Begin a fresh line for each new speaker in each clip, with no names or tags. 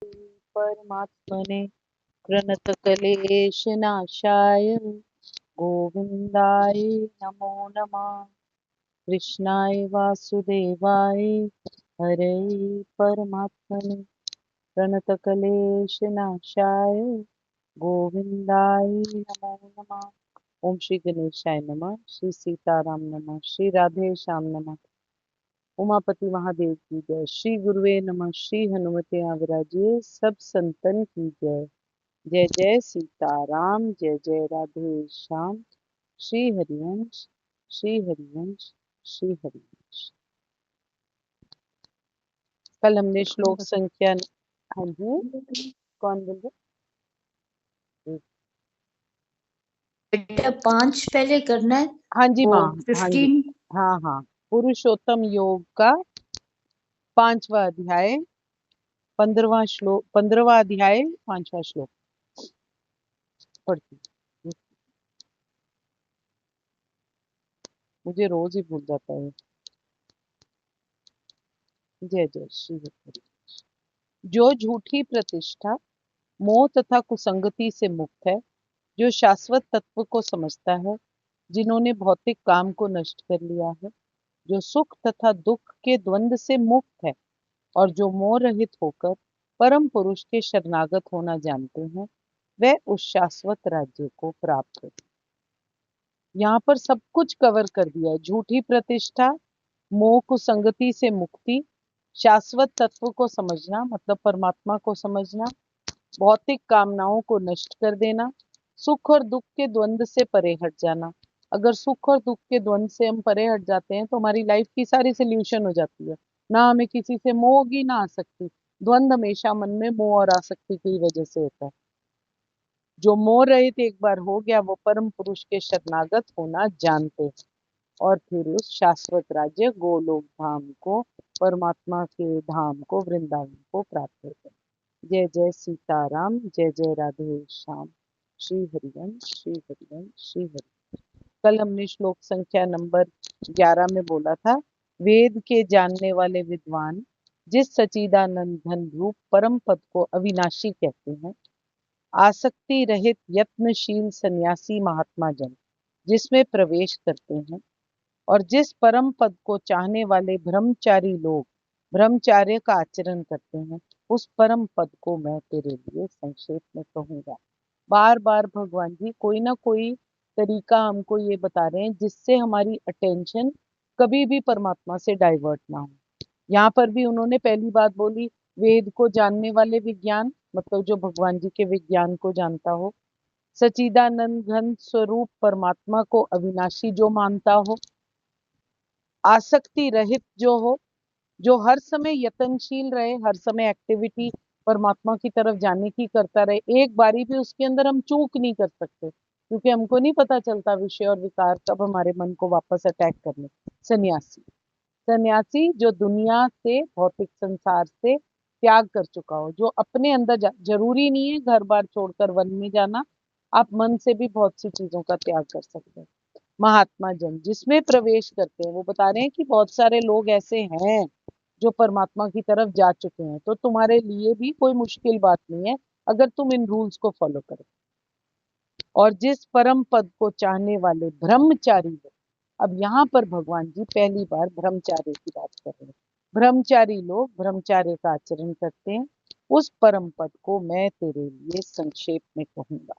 परमात्मने प्रणतक्लेशनाशाय गोविन्दाय नमो नमः। कृष्णाय वासुदेवाय हरे परमात्मने प्रणतक्लेशनाशाय गोविन्दाय नमो नमः। ओम श्री गणेशाय नमः। श्री सीताराम नमः। श्री राधे श्याम नमः। उमापति महादेव की जय। श्री गुरुवे नमः। श्री हनुमते आविराजिए सब संतन की जय। जय जय सीताराम, जय जय राधे श्याम। श्री हरिवंश, श्री हरिवंश, श्री हरिवंश। कल हमने श्लोक संख्या, हाँ जी कौन बोल रहे?
बेटा 5 पहले करना है।
हाँ जी माँ, हाँ जी,
15
हाँ हाँ। पुरुषोत्तम योग का 5वां अध्याय, 15वां श्लोक, 15वां अध्याय 5वां श्लोक पढ़ती। मुझे रोज ही भूल जाता है। जय जय श्री हरि। जो झूठी प्रतिष्ठा, मोह तथा कुसंगति से मुक्त है, जो शाश्वत तत्व को समझता है, जिन्होंने भौतिक काम को नष्ट कर लिया है, जो सुख तथा दुख के द्वंद से मुक्त है और जो मोह रहित होकर परम पुरुष के शरणागत होना जानते हैं, वह उस शाश्वत राज्य को प्राप्त करते। यहाँ पर सब कुछ कवर कर दिया है। झूठी प्रतिष्ठा, मोह कुसंगति से मुक्ति, शाश्वत तत्व को समझना मतलब परमात्मा को समझना, भौतिक कामनाओं को नष्ट कर देना, सुख और दुख के द्वंद से परे हट जाना। अगर सुख और दुख के द्वंद से हम परे हट जाते हैं तो हमारी लाइफ की सारी सोल्यूशन हो जाती है। ना हमें किसी से मोह होगी ना आसक्ति। द्वंद हमेशा मन में मोह और आसक्ति की वजह से होता है। जो मोह रहित एक बार हो गया वो परम पुरुष के शरणागत होना जानते हैं और फिर उस शाश्वत राज्य गोलोक धाम को, परमात्मा के धाम को, वृंदावन को प्राप्त होते हैं। जय जय सीताराम, जय जय राधे श्याम। श्री हरिवंश, श्री हरिवंश, श्री हरि। कल हमने श्लोक संख्या नंबर 11 में बोला था, वेद के जानने वाले विद्वान जिस सच्चिदानंद घन रूप परम पद को अविनाशी कहते हैं, आसक्ति रहित यत्नशील सन्यासी महात्मा जन जिसमें प्रवेश करते हैं और जिस परम पद को चाहने वाले ब्रह्मचारी लोग ब्रह्मचार्य का आचरण करते हैं, उस परम पद को मैं तेरे लिए संक्षेप में कहूंगा। बार बार भगवान जी कोई ना कोई तरीका हमको ये बता रहे हैं जिससे हमारी अटेंशन कभी भी परमात्मा से डाइवर्ट ना हो। यहाँ पर भी उन्होंने पहली बात बोली, वेद को जानने वाले विज्ञान मतलब जो भगवान जी के विज्ञान को जानता हो, सच्चिदानंद घन स्वरूप परमात्मा को अविनाशी जो मानता हो, आसक्ति रहित जो हो, जो हर समय यत्नशील रहे, हर समय एक्टिविटी परमात्मा की तरफ जाने की करता रहे। एक बारी भी उसके अंदर हम चूक नहीं कर सकते क्योंकि हमको नहीं पता चलता विषय और विकार कब हमारे मन को वापस अटैक करने। सन्यासी, सन्यासी जो दुनिया से, भौतिक संसार से त्याग कर चुका हो, जो अपने अंदर जरूरी नहीं है घर बार छोड़कर वन में जाना, आप मन से भी बहुत सी चीजों का त्याग कर सकते हैं। महात्मा जन जिसमें प्रवेश करते हैं, वो बता रहे हैं कि बहुत सारे लोग ऐसे हैं जो परमात्मा की तरफ जा चुके हैं, तो तुम्हारे लिए भी कोई मुश्किल बात नहीं है अगर तुम इन रूल्स को फॉलो करो। और जिस परम पद को चाहने वाले ब्रह्मचारी लोग, अब यहाँ पर भगवान जी पहली बार ब्रह्मचार्य की बात कर रहे हैं। ब्रह्मचारी लोग ब्रह्मचार्य का आचरण करते हैं, उस परम पद को मैं तेरे लिए संक्षेप में कहूंगा।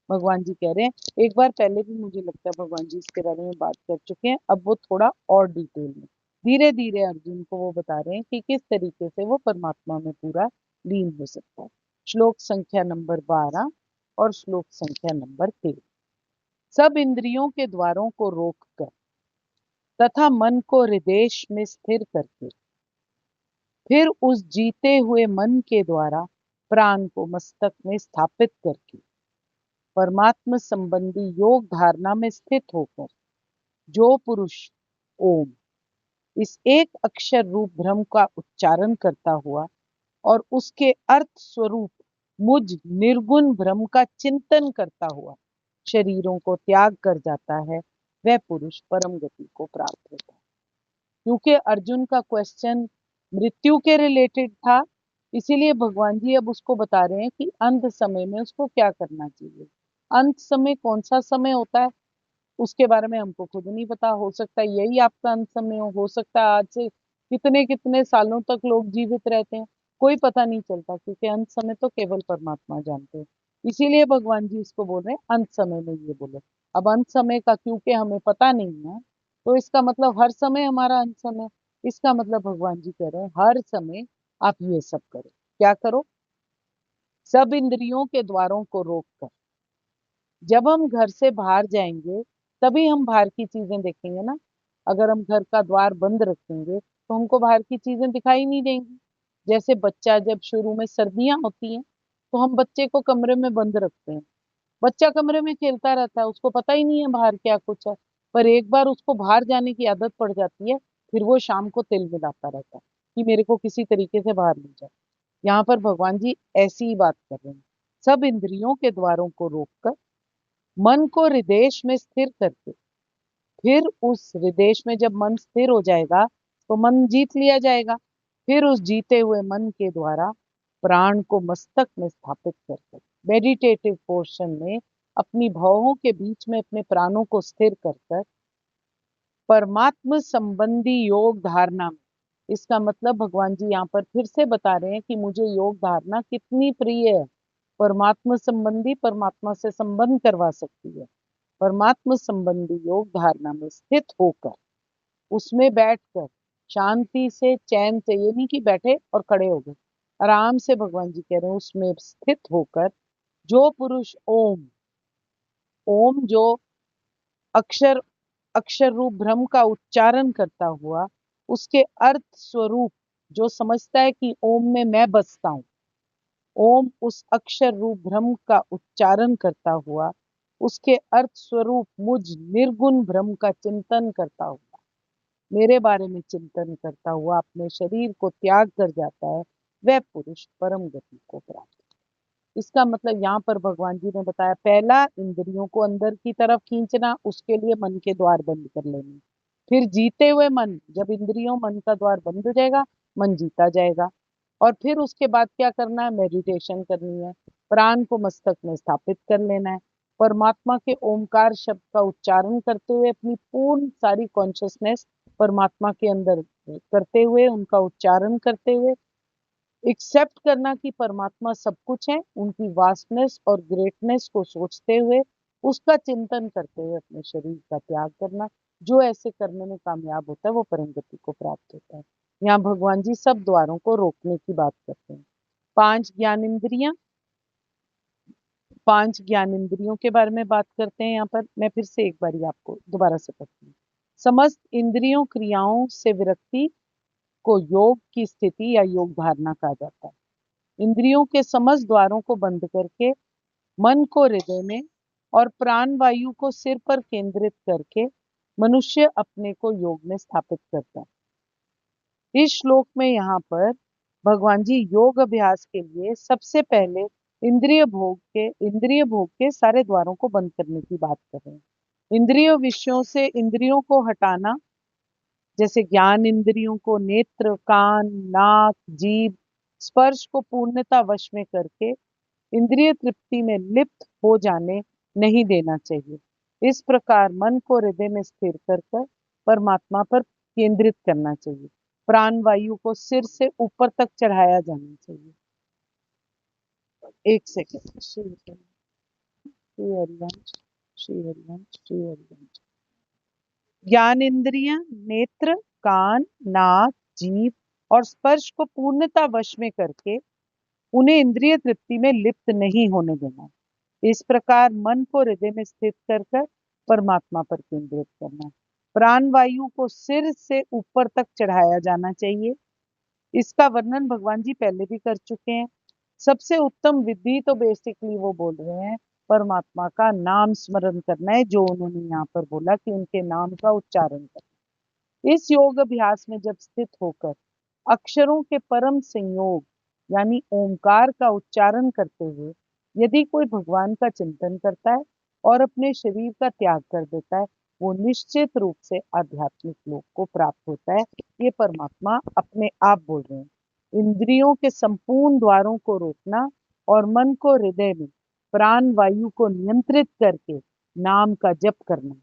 भगवान जी कह रहे हैं, एक बार पहले भी मुझे लगता है भगवान जी इसके बारे में बात कर चुके हैं, अब वो थोड़ा और डिटेल में धीरे धीरे अर्जुन को वो बता रहे हैं कि किस तरीके से वो परमात्मा में पूरा लीन हो सकता है। श्लोक संख्या नंबर 12 और श्लोक संख्या नंबर 13। सब इंद्रियों के द्वारों को रोककर तथा मन को हृदय में स्थिर करके फिर उस जीते हुए मन के द्वारा प्राण को मस्तक में स्थापित करके परमात्मा संबंधी योग धारणा में स्थित होकर जो पुरुष ओम इस एक अक्षर रूप ब्रह्म का उच्चारण करता हुआ और उसके अर्थ स्वरूप मुझ निर्गुण ब्रह्म का चिंतन करता हुआ शरीरों को त्याग कर जाता है, वह पुरुष परम गति को प्राप्त होता है। क्योंकि अर्जुन का क्वेश्चन मृत्यु के रिलेटेड था, इसीलिए भगवान जी अब उसको बता रहे हैं कि अंत समय में उसको क्या करना चाहिए। अंत समय कौन सा समय होता है उसके बारे में हमको खुद नहीं पता। हो सकता है यही आपका अंत समय हो सकता है आज से कितने कितने सालों तक लोग जीवित रहते हैं, कोई पता नहीं चलता, क्योंकि अंत समय तो केवल परमात्मा जानते हैं। इसीलिए भगवान जी इसको बोल रहे हैं अंत समय में ये बोले। अब अंत समय का क्योंकि हमें पता नहीं है, तो इसका मतलब हर समय हमारा अंत समय। इसका मतलब भगवान जी कह रहे हैं हर समय आप ये सब करो। क्या करो? सब इंद्रियों के द्वारों को रोक कर। जब हम घर से बाहर जाएंगे तभी हम बाहर की चीजें देखेंगे ना। अगर हम घर का द्वार बंद रखेंगे तो हमको बाहर की चीजें दिखाई नहीं देंगी। जैसे बच्चा जब शुरू में सर्दियां होती हैं तो हम बच्चे को कमरे में बंद रखते हैं। बच्चा कमरे में खेलता रहता है, उसको पता ही नहीं है बाहर क्या कुछ है। पर एक बार उसको बाहर जाने की आदत पड़ जाती है, फिर वो शाम को तिल मिलाता रहता है कि मेरे को किसी तरीके से बाहर नहीं जाए। यहाँ पर भगवान जी ऐसी ही बात कर रहे हैं। सब इंद्रियों के द्वारों को रोककर मन को हृदय में स्थिर करके, फिर उस हृदय में जब मन स्थिर हो जाएगा तो मन जीत लिया जाएगा। फिर उस जीते हुए मन के द्वारा प्राण को मस्तक में स्थापित कर मेडिटेटिव पोर्शन में अपनी भौहों के बीच में अपने प्राणों को स्थिर कर परमात्म संबंधी योग धारणा में। इसका मतलब भगवान जी यहाँ पर फिर से बता रहे हैं कि मुझे योग धारणा कितनी प्रिय है। परमात्मा संबंधी, परमात्मा से संबंध करवा सकती है। परमात्मा संबंधी योग धारणा में स्थित होकर, उसमें बैठकर शांति से चैन से, ये नहीं कि बैठे और खड़े हो गए, आराम से भगवान जी कह रहे हैं उसमें स्थित होकर जो पुरुष ओम, ओम जो अक्षर अक्षर रूप ब्रह्म का उच्चारण करता हुआ उसके अर्थ स्वरूप जो समझता है कि ओम में मैं बसता हूँ, ओम उस अक्षर रूप ब्रह्म का उच्चारण करता हुआ उसके अर्थ स्वरूप मुझ निर्गुण ब्रह्म का चिंतन करता हुआ, मेरे बारे में चिंतन करता हुआ अपने शरीर को त्याग कर जाता है, वह पुरुष परम गति को प्राप्त। इसका मतलब यहाँ पर भगवान जी ने बताया, पहला इंद्रियों को अंदर की तरफ खींचना, उसके लिए मन के द्वार बंद कर लेने। फिर जीते हुए मन, जब इंद्रियों मन का द्वार बंद हो जाएगा मन जीता जाएगा। और फिर उसके बाद क्या करना है? मेडिटेशन करनी है, प्राण को मस्तक में स्थापित कर लेना है, परमात्मा के ओमकार शब्द का उच्चारण करते हुए अपनी पूर्ण सारी कॉन्शियसनेस परमात्मा के अंदर करते हुए, उनका उच्चारण करते हुए एक्सेप्ट करना कि परमात्मा सब कुछ है, उनकी वास्टनेस और ग्रेटनेस को सोचते हुए उसका चिंतन करते हुए अपने शरीर का त्याग करना। जो ऐसे करने में कामयाब होता है वो परम गति को प्राप्त होता है। यहाँ भगवान जी सब द्वारों को रोकने की बात करते हैं। पांच ज्ञानेंद्रियां, पांच ज्ञानेंद्रियों के बारे में बात करते हैं। यहाँ पर मैं फिर से एक बारी आपको दोबारा से पढ़ती हूँ। समस्त इंद्रियों क्रियाओं से विरक्ति को योग की स्थिति या योग धारणा कहा जाता है। इंद्रियों के समस्त द्वारों को बंद करके मन को हृदय में और प्राण वायु को सिर पर केंद्रित करके मनुष्य अपने को योग में स्थापित करता है। इस श्लोक में यहाँ पर भगवान जी योग अभ्यास के लिए सबसे पहले इंद्रिय भोग के सारे द्वारों को बंद करने की बात कर रहे हैं। इंद्रिय विषयों से इंद्रियों को हटाना, जैसे ज्ञान इंद्रियों को नेत्र, कान, नाक, जीभ, स्पर्श को पूर्णता वश में करके इंद्रिय तृप्ति में लिप्त हो जाने नहीं देना चाहिए। इस प्रकार मन को हृदय में स्थिर कर कर परमात्मा पर केंद्रित करना चाहिए। प्राण वायु को सिर से ऊपर तक चढ़ाया जाना चाहिए। एक सेकंड। श्री हरिवंश, श्री हरिवंश, श्री हरिवंश, श्री हरिवंश। ज्ञान इंद्रियां नेत्र, कान, नाक, जीभ और स्पर्श को पूर्णता वश में करके उन्हें इंद्रिय तृप्ति में लिप्त नहीं होने देना। इस प्रकार मन को हृदय में स्थित कर कर परमात्मा पर केंद्रित करना। प्राण वायु को सिर से ऊपर तक चढ़ाया जाना चाहिए। इसका वर्णन भगवान जी पहले भी कर चुके हैं। सबसे उत्तम विधि तो बेसिकली वो बोल रहे हैं परमात्मा का नाम स्मरण करना है, जो उन्होंने यहाँ पर बोला कि उनके नाम का उच्चारण करना। इस योग अभ्यास में जब स्थित होकर अक्षरों के परम संयोग यानी ओंकार का उच्चारण करते हुए यदि कोई भगवान का चिंतन करता है और अपने शरीर का त्याग कर देता है, वो निश्चित रूप से आध्यात्मिक लोक को प्राप्त होता है। ये परमात्मा अपने आप बोल रहे हैं। इंद्रियों के संपूर्ण द्वारों को रोकना और मन को हृदय में प्राण वायु को नियंत्रित करके नाम का जप करना,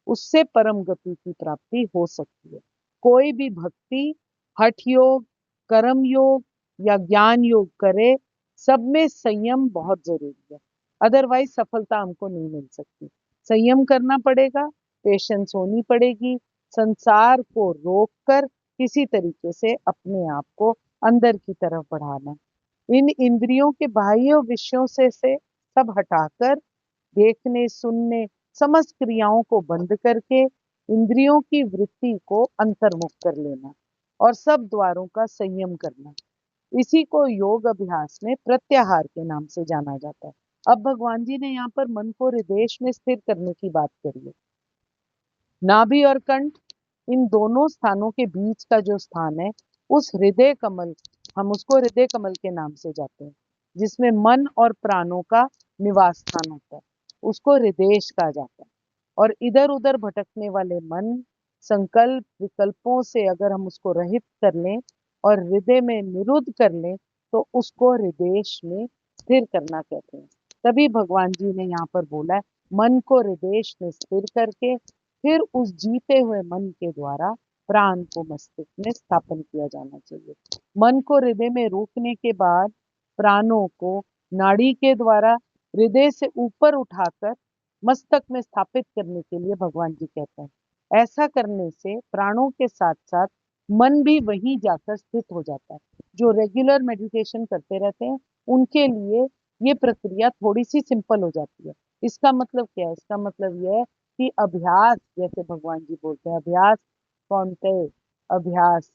उससे परम गति की प्राप्ति हो सकती है। कोई भी भक्ति, हठ योग, कर्म योग या ज्ञान योग करे, सब में संयम बहुत जरूरी है। अदरवाइज सफलता हमको नहीं मिल सकती। संयम करना पड़ेगा, पेशेंस होनी पड़ेगी, संसार को रोककर किसी तरीके से अपने आप को अंदर की तरफ बढ़ाना। इन इंद्रियों के बाह्य विषयों से सब हटाकर देखने, सुनने, समस्त क्रियाओं को बंद करके इंद्रियों की वृत्ति को अंतर्मुख कर लेना और सब द्वारों का संयम करना। इसी को योग अभ्यास में प्रत्याहार के नाम से जाना जाता है। अब भगवान जी ने यहाँ पर मन को हृदय में स्थिर करने की बात करी है। नाभि और कंठ, इन दोनों स्थानों के बीच का जो स्थान है, उस हृदय कमल, हम उसको हृदय कमल के नाम से जाते हैं, जिसमें मन और प्राणों का निवास स्थान होता है, उसको हृदय कहा जाता है। और इधर उधर भटकने वाले मन, संकल्प, विकल्पों से अगर हम उसको रहित कर लें और हृदय में निरुद्ध कर लें, तो उसको हृदय में स्थिर करना कहते हैं। तभी भगवान जी ने यहाँ पर बोला है, मन को हृदय में स्थिर करके फिर उस जीते हुए मन के द्वारा प्राण को मस्तिष्क में स्थापन किया जाना चाहिए। मन को हृदय में रोकने के बाद प्राणों को नाड़ी के द्वारा हृदय से ऊपर उठाकर मस्तक में स्थापित करने के लिए भगवान जी कहते हैं। ऐसा करने से प्राणों के साथ साथ मन भी वहीं जाकर स्थित हो जाता है। जो रेगुलर मेडिटेशन करते रहते हैं, उनके लिए ये प्रक्रिया थोड़ी सी सिंपल हो जाती है। इसका मतलब क्या है? इसका मतलब यह है कि अभ्यास, जैसे भगवान जी बोलते हैं, अभ्यास कौन्तेय, अभ्यास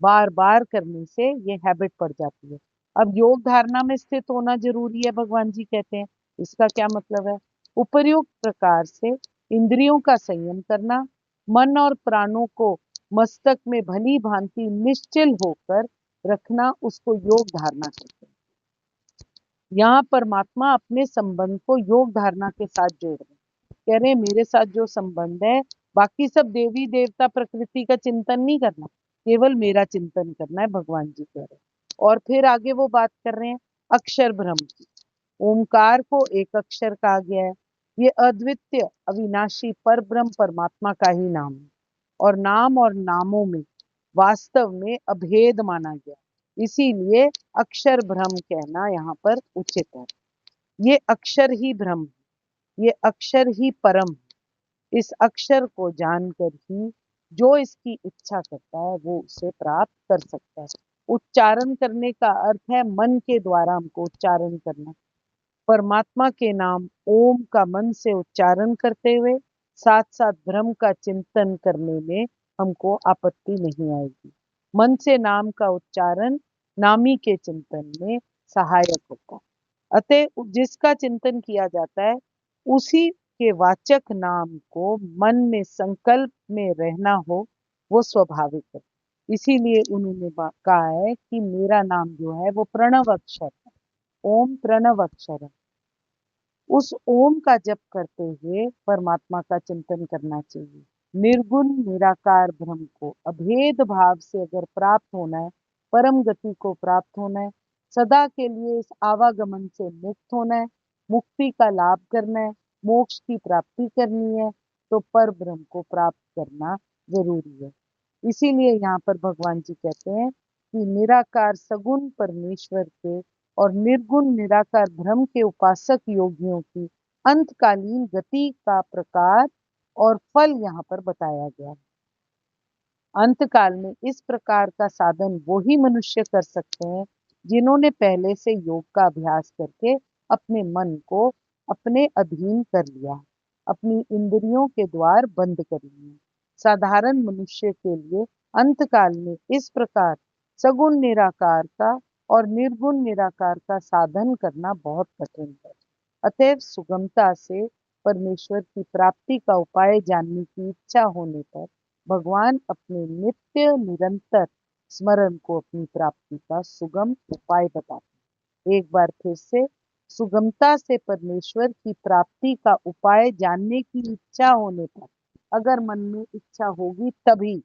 बार बार करने से ये हैबिट पड़ जाती है। अब योग धारणा में स्थित होना जरूरी है, भगवान जी कहते हैं। इसका क्या मतलब है? उपर्युक्त प्रकार से इंद्रियों का संयम करना, मन और प्राणों को मस्तक में भली भांति निश्चल होकर रखना, उसको योग धारणा कहते हैं। यहाँ परमात्मा अपने संबंध को योग धारणा के साथ जोड़ रहे हैं। कह रहे हैं, मेरे साथ जो संबंध है, बाकी सब देवी देवता प्रकृति का चिंतन नहीं करना, केवल मेरा चिंतन करना है, भगवान जी कह रहे हैं। और फिर आगे वो बात कर रहे हैं अक्षर ब्रह्म की। ओमकार को एक अक्षर कहा गया है। ये अद्वितीय अविनाशी पर ब्रह्म परमात्मा का ही नाम है और नाम और नामों में वास्तव में अभेद माना गया, इसीलिए अक्षर ब्रह्म कहना यहाँ पर उचित है। ये अक्षर ही ब्रह्म, ये अक्षर ही परम है। इस अक्षर को जानकर ही जो इसकी इच्छा करता है वो उसे प्राप्त कर सकता है। उच्चारण करने का अर्थ है मन के द्वारा हमको उच्चारण करना। परमात्मा के नाम ओम का मन से उच्चारण करते हुए साथ साथ ब्रह्म का चिंतन करने में हमको आपत्ति नहीं आएगी। मन से नाम का उच्चारण नामी के चिंतन में सहायक होता है। अतः जिसका चिंतन किया जाता है, उसी के वाचक नाम को मन में संकल्प में रहना हो, वो स्वाभाविक है। इसीलिए उन्होंने कहा है कि मेरा नाम जो है वो प्रणव अक्षर है। ओम प्रणव अक्षर है। उस ओम का जप करते हुए परमात्मा का चिंतन करना चाहिए। निर्गुण निराकार ब्रह्म को अभेद भाव से अगर प्राप्त होना है, परम गति को प्राप्त होना है, सदा के लिए इस आवागमन से मुक्त होना है, मुक्ति का लाभ करना है, मोक्ष की प्राप्ति करनी है, तो पर ब्रह्म को प्राप्त करना जरूरी है। इसीलिए यहाँ पर भगवान जी कहते हैं कि निराकार सगुण परमेश्वर के और निर्गुण निराकार ब्रह्म के उपासक योगियों की अंतकालीन गति का प्रकार और फल यहाँ पर बताया गया है। अंतकाल में इस प्रकार का साधन वो ही मनुष्य कर सकते हैं जिन्होंने पहले से योग का अभ्यास करके अपने मन को अपने अधीन कर लिया, अपनी इंद्रियों के द्वार बंद कर लिए। साधारण मनुष्य के लिए अंतकाल में इस प्रकार सगुण निराकार का और निर्गुण निराकार का साधन करना बहुत कठिन है। अतएव सुगमता से परमेश्वर की प्राप्ति का उपाय जानने की इच्छा होने पर भगवान अपने नित्य निरंतर स्मरण को अपनी प्राप्ति का सुगम उपाय बताते हैं। एक बार फिर से, सुगमता से परमेश्वर की प्राप्ति का उपाय जानने की इच्छा होने पर, अगर मन में इच्छा होगी, तभी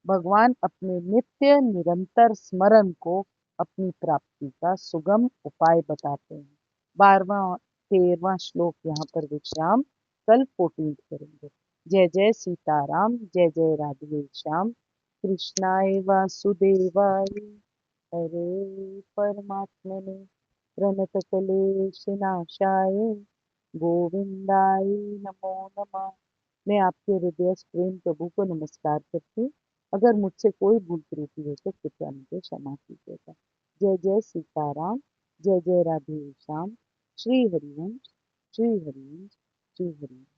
भगवान अपने नित्य निरंतर स्मरण को अपनी प्राप्ति का सुगम उपाय बताते हैं। 12वां 13वां श्लोक यहाँ पर विश्राम, कल 14 करेंगे। जय जय सीताराम, जय जय राधे श्याम, कृष्णाय वासुदेवाय हरे परमात्मने प्रणतकलेशनाशाय गोविंदाय नमो नमः। मैं आपके हृदय प्रेम प्रभु को नमस्कार करती हूँ। अगर मुझसे कोई भूल त्रुटि हो तो कृपया मुझे क्षमा कीजिएगा। जय जय सीताराम, जय जय राधे श्याम, श्री हरिवंश, श्री हरिवंश, श्री हरिवंश।